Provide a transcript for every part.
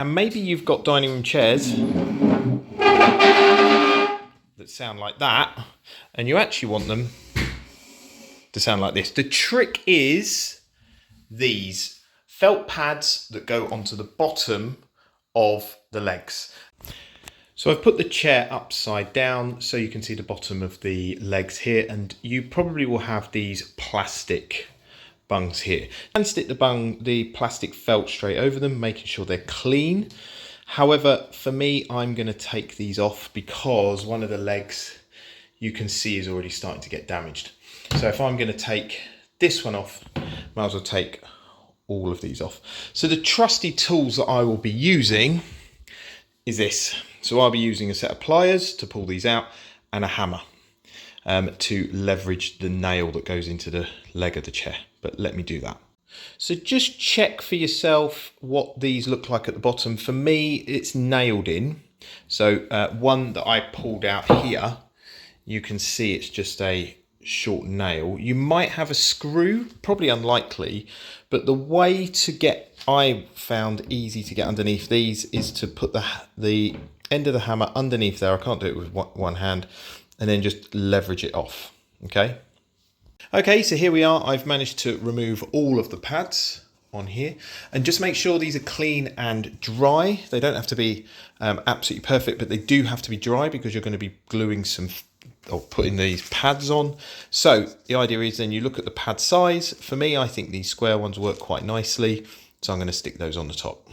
And maybe you've got dining room chairs that sound like that, and you actually want them to sound like this. The trick is these felt pads that go onto the bottom of the legs. So I've put the chair upside down so you can see the bottom of the legs here, and you probably will have these plastic bungs here. And stick the plastic felt straight over them, making sure they're clean. However, for me, I'm going to take these off because one of the legs you can see is already starting to get damaged. So if I'm going to take this one off, might as well take all of these off. So the trusty tools that I will be using is this. So I'll be using a set of pliers to pull these out and a hammer to leverage the nail that goes into the leg of the chair. But let me do that. So just check for yourself what these look like at the bottom. For me, it's nailed in. So one that I pulled out here, you can see it's just a short nail. You might have a screw, probably unlikely, but the way to get, I found easy to get underneath these is to put the end of the hammer underneath there. I can't do it with one hand, and then just leverage it off. Okay, so here we are. I've managed to remove all of the pads on here, and just make sure these are clean and dry. They don't have to be absolutely perfect, but they do have to be dry because you're going to be gluing some or putting these pads on. So the idea is then you look at the pad size. For me, I think these square ones work quite nicely, so I'm going to stick those on the top.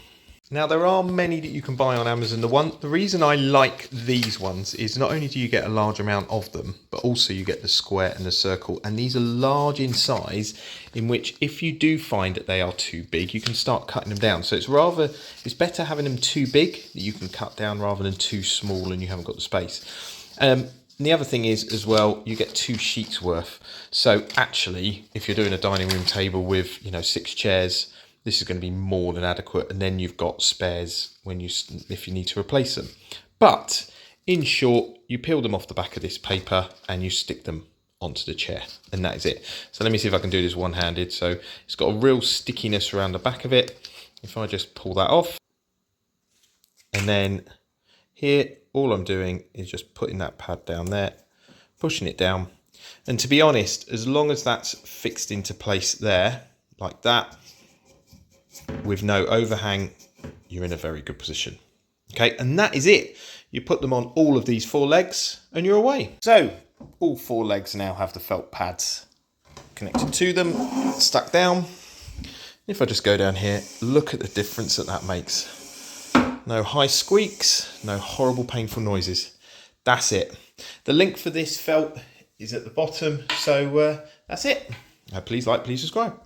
Now there are many that you can buy on Amazon. The reason I like these ones is not only do you get a large amount of them, but also you get the square and the circle, and these are large in size, in which if you do find that they are too big, you can start cutting them down. So it's better having them too big that you can cut down rather than too small and you haven't got the space. And the other thing is as well, you get 2 sheets worth. So actually, if you're doing a dining room table with 6 chairs, this is going to be more than adequate, and then you've got spares if you need to replace them. But in short, you peel them off the back of this paper and you stick them onto the chair, and that is it. So let me see if I can do this one-handed. So it's got a real stickiness around the back of it. If I just pull that off, and then here, all I'm doing is just putting that pad down there, pushing it down. And to be honest, as long as that's fixed into place there, like that, with no overhang, you're in a very good position. Okay, and that is it. You put them on all of these 4 legs and you're away. So all 4 legs now have the felt pads connected to them, stuck down. If I just go down here, look at the difference that makes. No high squeaks, no horrible painful noises. That's it. The link for this felt is at the bottom. So that's it. Please like, please subscribe.